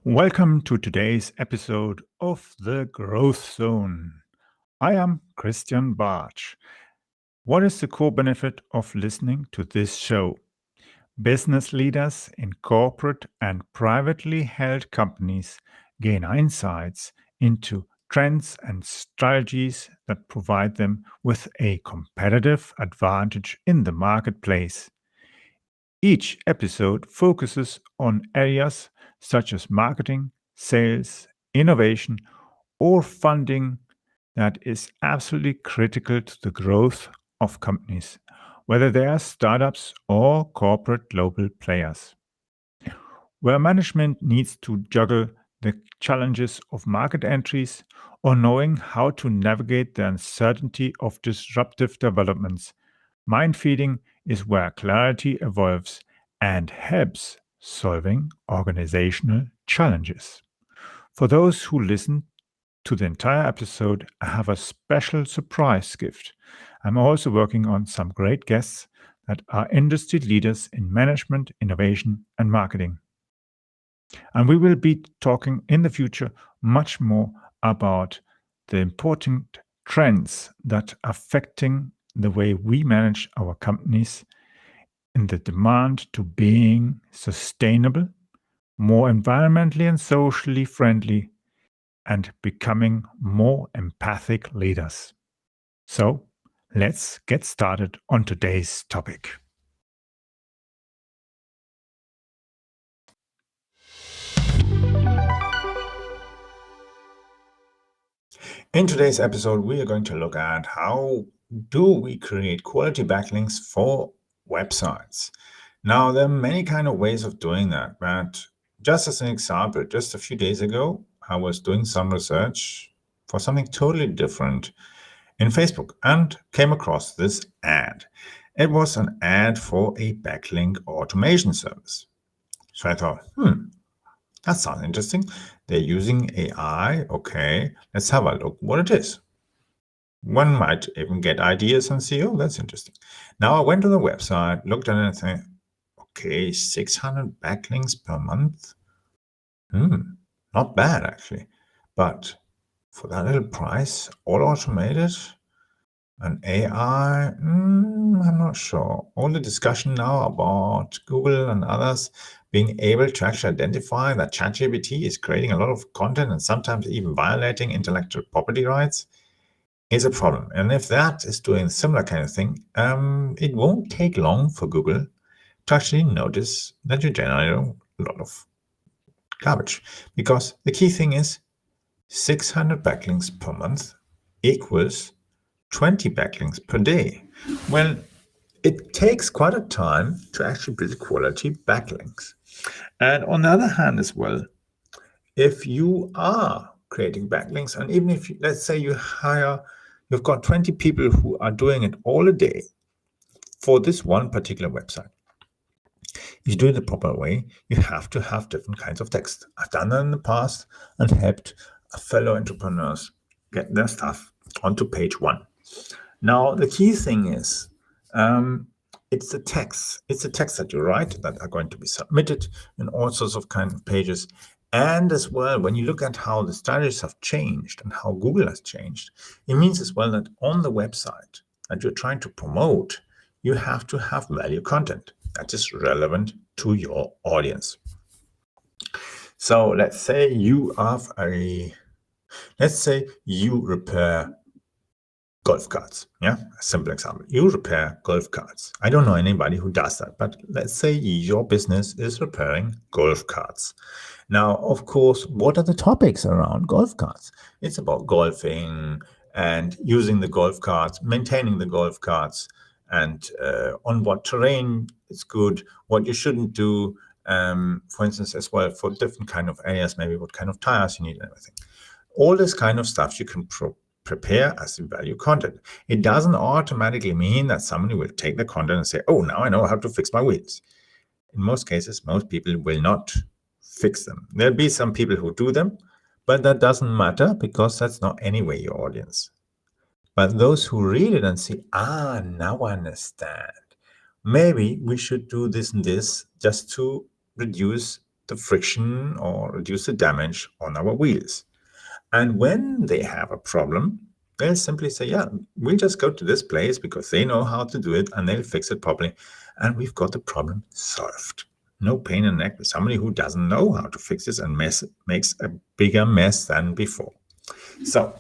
Welcome to today's episode of The Growth Zone. I am Christian Bartsch. What is the core benefit of listening to this show? Business leaders in corporate and privately held companies gain insights into trends and strategies that provide them with a competitive advantage in the marketplace. Each episode focuses on areas such as marketing, sales, innovation, or funding that is absolutely critical to the growth of companies, whether they are startups or corporate global players. Where management needs to juggle the challenges of market entries or knowing how to navigate the uncertainty of disruptive developments, mind feeding is where clarity evolves and helps solving organizational challenges. For those who listen to the entire episode, I have a special surprise gift. I'm also working on some great guests that are industry leaders in management, innovation, and marketing. And we will be talking in the future much more about the important trends that are affecting the way we manage our companies in the demand to being sustainable, more environmentally and socially friendly, and becoming more empathic leaders. So, let's get started on today's topic. In today's episode, we are going to look at how do we create quality backlinks for websites. Now, there are many kind of ways of doing that, but just as an example, just a few days ago, I was doing some research for something totally different in Facebook and came across this ad. It was an ad for a backlink automation service. So I thought, that sounds interesting. They're using AI. Okay, let's have a look what it is. One might even get ideas and see, oh, that's interesting. Now I went to the website, looked at it and said, okay, 600 backlinks per month. Not bad actually. But for that little price, all automated, and AI, I'm not sure. All the discussion now about Google and others being able to actually identify that ChatGPT is creating a lot of content and sometimes even violating intellectual property rights is a problem. And if that is doing a similar kind of thing, it won't take long for Google to actually notice that you generate a lot of garbage. Because the key thing is 600 backlinks per month equals 20 backlinks per day. Well, it takes quite a time to actually build quality backlinks. And on the other hand as well, if you are creating backlinks, and even if, let's say you've got 20 people who are doing it all a day for this one particular website. If you do it the proper way, you have to have different kinds of text. I've done that in the past and helped fellow entrepreneurs get their stuff onto page one. Now, the key thing is, it's the text. It's the text that you write that are going to be submitted in all sorts of kind of pages. And as well, when you look at how the strategies have changed and how Google has changed, it means as well that on the website that you're trying to promote, you have to have value content that is relevant to your audience. So let's say you repair golf carts. Yeah, a simple example. You repair golf carts. I don't know anybody who does that, but let's say your business is repairing golf carts. Now, of course, what are the topics around golf carts? It's about golfing and using the golf carts, maintaining the golf carts, and on what terrain it's good, what you shouldn't do, for instance, as well for different kind of areas, maybe what kind of tires you need and everything. All this kind of stuff you can prepare as value content. It doesn't automatically mean that somebody will take the content and say, oh, now I know how to fix my wheels. In most cases, most people will not fix them. There'll be some people who do them, but that doesn't matter because that's not anyway your audience. But those who read it and see, now I understand. Maybe we should do this and this just to reduce the friction or reduce the damage on our wheels. And when they have a problem, they'll simply say, yeah, we'll just go to this place because they know how to do it and they'll fix it properly. And we've got the problem solved. No pain in the neck with somebody who doesn't know how to fix this and makes a bigger mess than before. So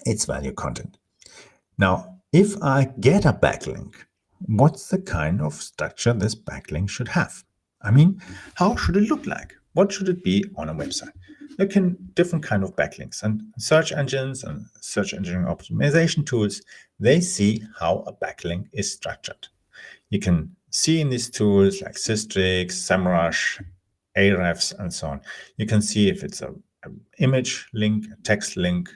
it's value content. Now, if I get a backlink, what's the kind of structure this backlink should have? I mean, how should it look like? What should it be on a website? There can different kind of backlinks, and search engines and search engine optimization tools, they see how a backlink is structured. You can see in these tools like Sistrix, SEMrush, Ahrefs, and so on. You can see if it's an image link, a text link,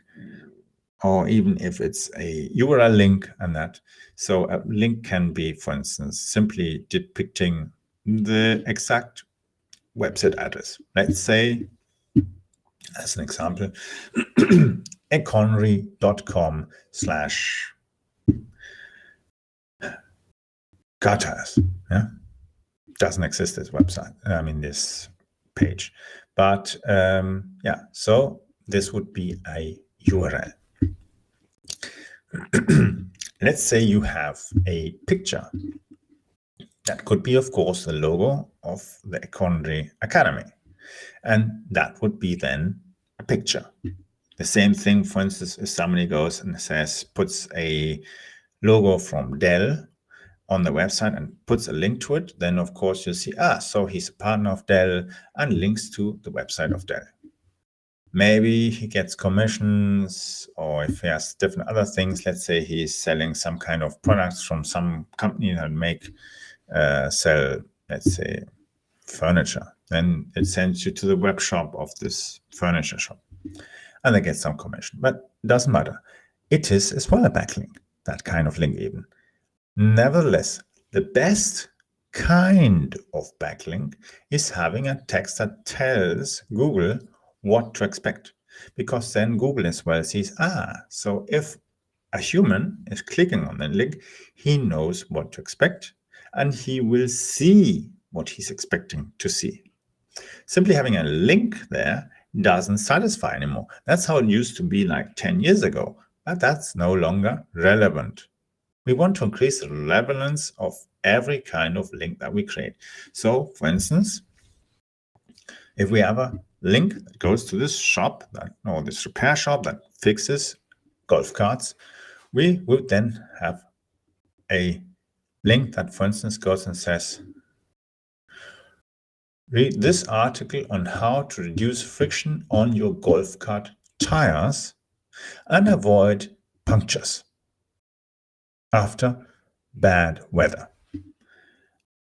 or even if it's a URL link and that. So a link can be, for instance, simply depicting the exact website address. Let's say, as an example, econry.com/cartires. Yeah, doesn't exist this website. I mean this page, but yeah. So this would be a URL. Let's say you have a picture. That could be, of course, the logo of the Econry Academy. And that would be then a picture. The same thing, for instance, if somebody goes and puts a logo from Dell on the website and puts a link to it, then of course you'll see, so he's a partner of Dell and links to the website of Dell. Maybe he gets commissions, or if he has different other things, let's say he's selling some kind of products from some company that sell, let's say, furniture. Then it sends you to the web shop of this furniture shop and they get some commission. But it doesn't matter. It is as well a backlink, that kind of link even. Nevertheless, the best kind of backlink is having a text that tells Google what to expect, because then Google as well sees, so if a human is clicking on the link, he knows what to expect and he will see what he's expecting to see. Simply having a link there doesn't satisfy anymore. That's how it used to be like 10 years ago, but that's no longer relevant. We want to increase the relevance of every kind of link that we create. So, for instance, if we have a link that goes to this shop, or this repair shop that fixes golf carts, we would then have a link that, for instance, goes and says, read this article on how to reduce friction on your golf cart tires and avoid punctures after bad weather.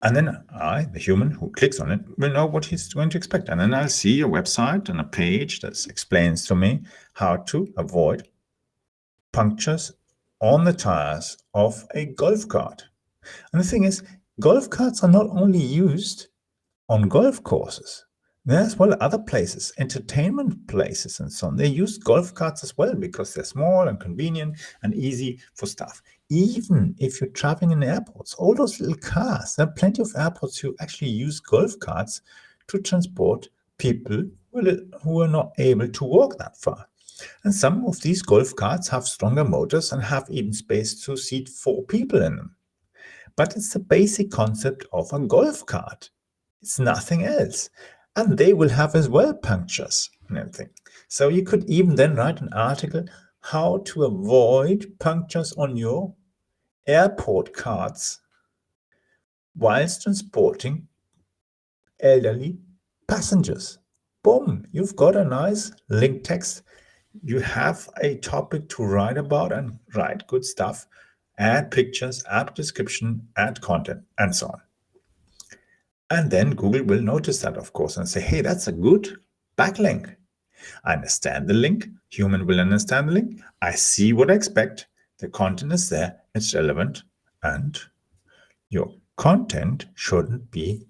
And then I, the human who clicks on it, will know what he's going to expect. And then I'll see a website and a page that explains to me how to avoid punctures on the tires of a golf cart. And the thing is, golf carts are not only used on golf courses. There as well other places, entertainment places and so on. They use golf carts as well because they're small and convenient and easy for stuff. Even if you're traveling in airports, all those little cars, there are plenty of airports who actually use golf carts to transport people who are not able to walk that far. And some of these golf carts have stronger motors and have even space to seat 4 people in them. But it's the basic concept of a golf cart. It's nothing else. And they will have as well punctures and everything. So you could even then write an article how to avoid punctures on your airport carts whilst transporting elderly passengers. Boom, you've got a nice link text. You have a topic to write about and write good stuff, add pictures, add description, add content, and so on. And then Google will notice that, of course, and say, hey, that's a good backlink. I understand the link. Human will understand the link. I see what I expect. The content is there. It's relevant. And your content shouldn't be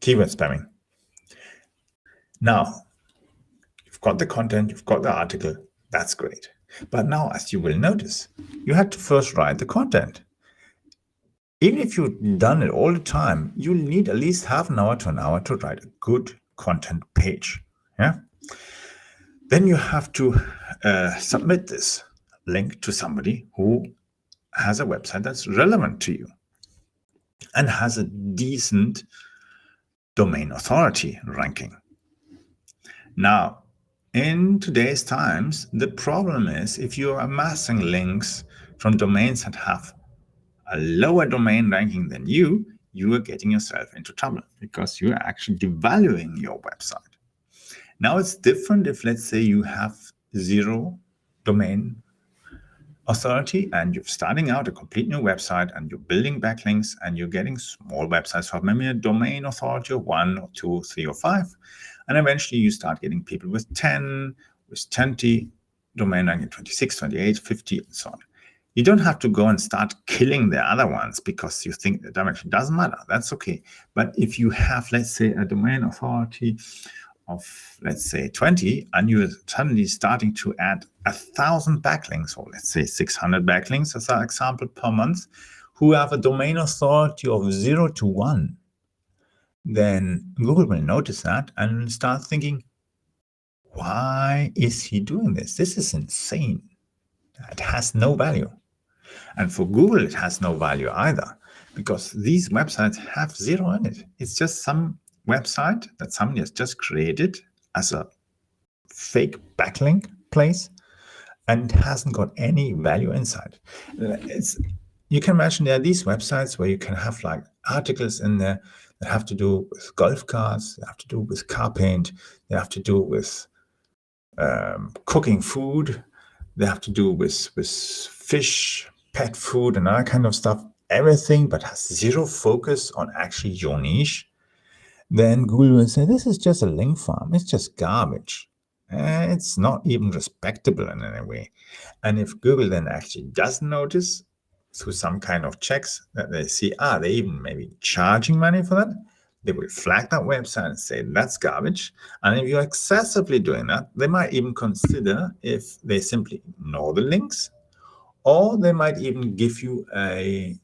keyword spamming. Now, you've got the content, you've got the article. That's great. But now, as you will notice, you had to first write the content. Even if you've done it all the time, you'll need at least half an hour to an hour to write a good content page. Yeah. Then you have to submit this link to somebody who has a website that's relevant to you and has a decent domain authority ranking. Now, in today's times, the problem is if you're amassing links from domains that have a lower domain ranking than you are getting yourself into trouble because you're actually devaluing your website. Now it's different if, let's say, you have zero domain authority and you're starting out a complete new website and you're building backlinks and you're getting small websites for maybe a domain authority of 1 or 2, 3 or 5. And eventually you start getting people with 10, with 20, domain ranking 26, 28, 50, and so on. You don't have to go and start killing the other ones because you think the direction doesn't matter. That's okay. But if you have, let's say, a domain authority of, let's say, 20, and you're suddenly starting to add 1,000 backlinks, or let's say 600 backlinks as an example per month, who have a domain authority of 0 to 1, then Google will notice that and start thinking, why is he doing this? This is insane. It has no value. And for Google, it has no value either, because these websites have 0 in it. It's just some website that somebody has just created as a fake backlink place and hasn't got any value inside. You can imagine there are these websites where you can have like articles in there that have to do with golf carts, they have to do with car paint, they have to do with cooking food, they have to do with fish, pet food, and all that kind of stuff, everything, but has 0 focus on actually your niche. Then Google will say, this is just a link farm. It's just garbage. It's not even respectable in any way. And if Google then actually does notice through some kind of checks that they see, they even maybe charging money for that, they will flag that website and say that's garbage. And if you're excessively doing that, they might even consider if they simply ignore the links, or they might even give you a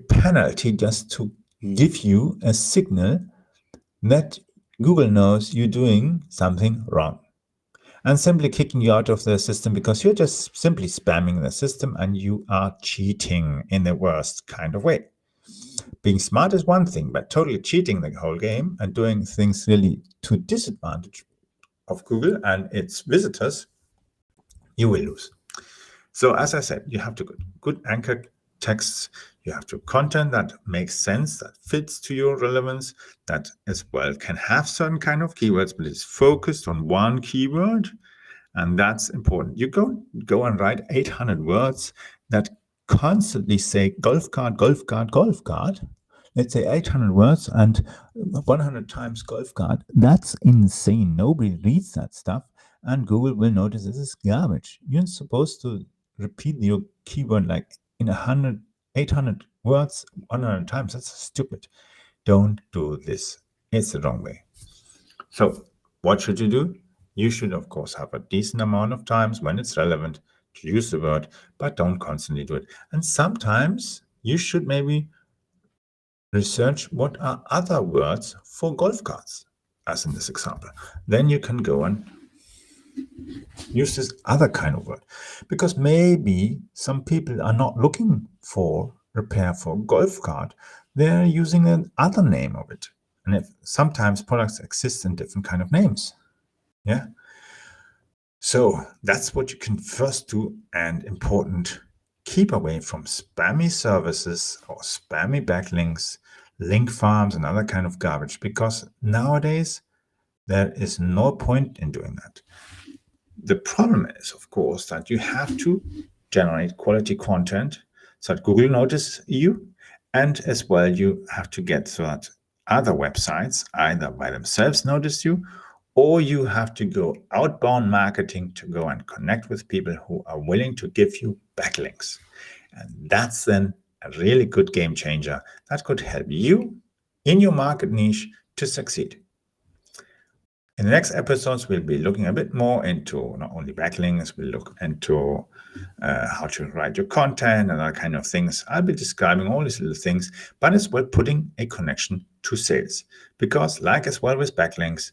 penalty just to give you a signal that Google knows you're doing something wrong and simply kicking you out of the system because you're just simply spamming the system and you are cheating in the worst kind of way. Being smart is one thing, but totally cheating the whole game and doing things really to disadvantage of Google and its visitors, you will lose. So as I said, you have to get good anchor texts. You have to content that makes sense, that fits to your relevance, that as well can have certain kind of keywords, but is focused on one keyword. And that's important. You go and write 800 words that constantly say golf cart, golf cart, golf cart. Let's say 800 words and 100 times golf cart. That's insane. Nobody reads that stuff. And Google will notice this is garbage. You're supposed to repeat your keyword like in 800 words 100 times. That's stupid. Don't do this. It's the wrong way. So what should you do? You should, of course, have a decent amount of times when it's relevant to use the word, but don't constantly do it. And sometimes you should maybe research what are other words for golf carts, as in this example. Then you can go and use this other kind of word, because maybe some people are not looking for repair for golf cart. They're using another name of it. And if sometimes products exist in different kind of names. Yeah. So that's what you can first do, and important. Keep away from spammy services or spammy backlinks, link farms, and other kind of garbage, because nowadays there is no point in doing that. The problem is, of course, that you have to generate quality content so that Google notices you, and as well you have to get so that other websites either by themselves notice you, or you have to go outbound marketing to go and connect with people who are willing to give you backlinks. And that's then a really good game changer that could help you in your market niche to succeed. In the next episodes, we'll be looking a bit more into not only backlinks, we'll look into how to write your content and that kind of things. I'll be describing all these little things, but as well putting a connection to sales. Because like as well with backlinks,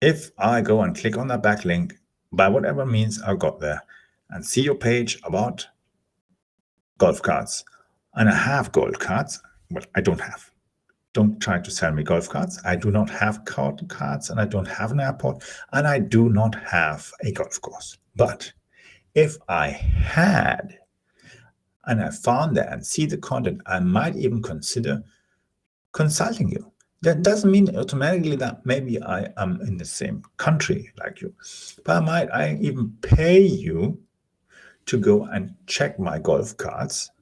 if I go and click on that backlink, by whatever means I got there, and see your page about golf carts, and I have golf carts, well, I don't have. Don't try to sell me golf carts. I do not have carts, and I don't have an airport, and I do not have a golf course. But if I had, and I found that and see the content, I might even consider consulting you. That doesn't mean automatically that maybe I am in the same country like you, but I even pay you to go and check my golf carts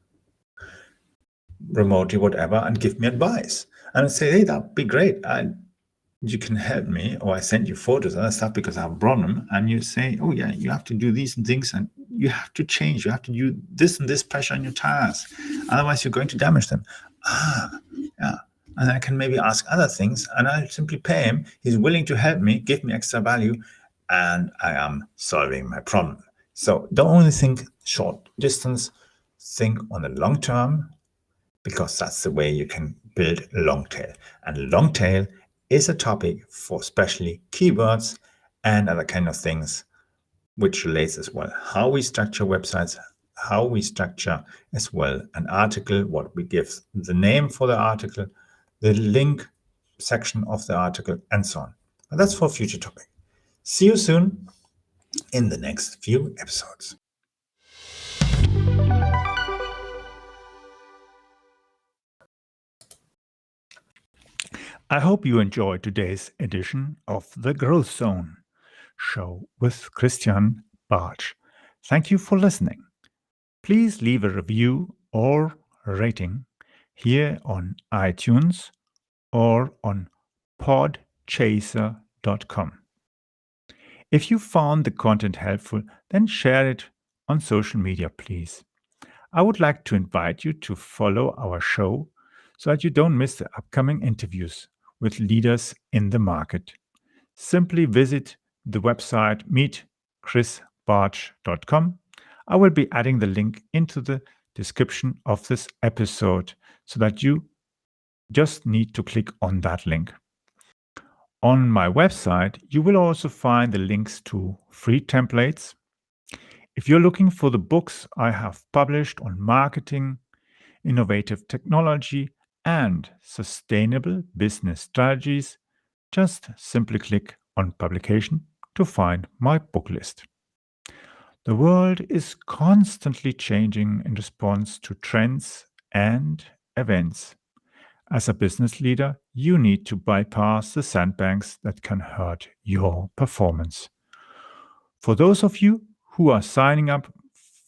remotely, whatever, and give me advice. And I say, hey, that'd be great. You can help me, or I send you photos and other stuff because I have a problem. And you say, oh yeah, you have to do these and things, and you have to change. You have to do this and this pressure on your tires. Otherwise, you're going to damage them. Yeah. And I can maybe ask other things, and I'll simply pay him. He's willing to help me, give me extra value, and I am solving my problem. So don't only think short distance, think on the long term, because that's the way you can build long tail. And long tail is a topic for especially keywords and other kind of things, which relates as well how we structure websites, how we structure as well an article, what we give the name for the article, the link section of the article, and so on. And that's for a future topic. See you soon in the next few episodes. I hope you enjoyed today's edition of the Growth Zone show with Christian Bartsch. Thank you for listening. Please leave a review or rating here on iTunes or on podchaser.com. If you found the content helpful, then share it on social media, please. I would like to invite you to follow our show so that you don't miss the upcoming interviews with leaders in the market. Simply visit the website meetchrisbartsch.com. I will be adding the link into the description of this episode so that you just need to click on that link. On my website, you will also find the links to free templates. If you're looking for the books I have published on marketing, innovative technology, and sustainable business strategies, just simply click on publication to find my book list. The world is constantly changing in response to trends and events. As a business leader, you need to bypass the sandbanks that can hurt your performance. For those of you who are signing up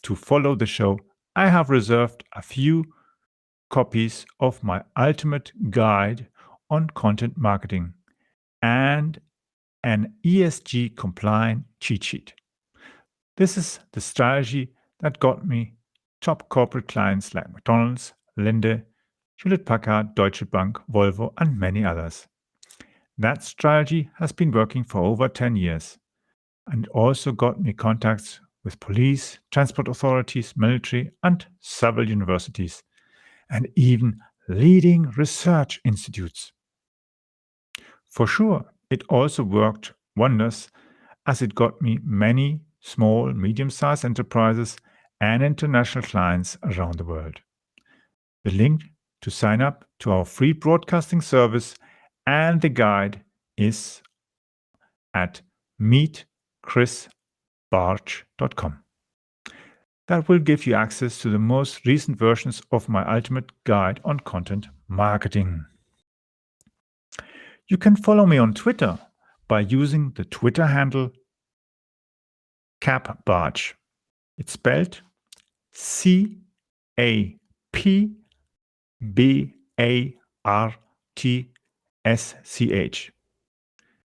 to follow the show, I have reserved a few copies of my ultimate guide on content marketing and an ESG compliant cheat sheet. This is the strategy that got me top corporate clients like McDonald's, Linde, Hewlett-Packard, Deutsche Bank, Volvo, and many others. That strategy has been working for over 10 years and also got me contacts with police, transport authorities, military, and several universities, and even leading research institutes. For sure, it also worked wonders as it got me many small, medium-sized enterprises and international clients around the world. The link to sign up to our free broadcasting service and the guide is at meetchrisbartsch.com. That will give you access to the most recent versions of my ultimate guide on content marketing. You can follow me on Twitter by using the Twitter handle capbartsch. It's spelled CAPBARTSCH.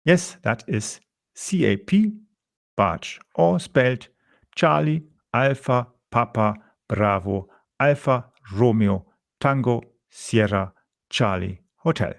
Yes, that is CAP Bartsch, or spelled Charlie Alpha Papa Bravo Alpha Romeo Tango Sierra Charlie Hotel.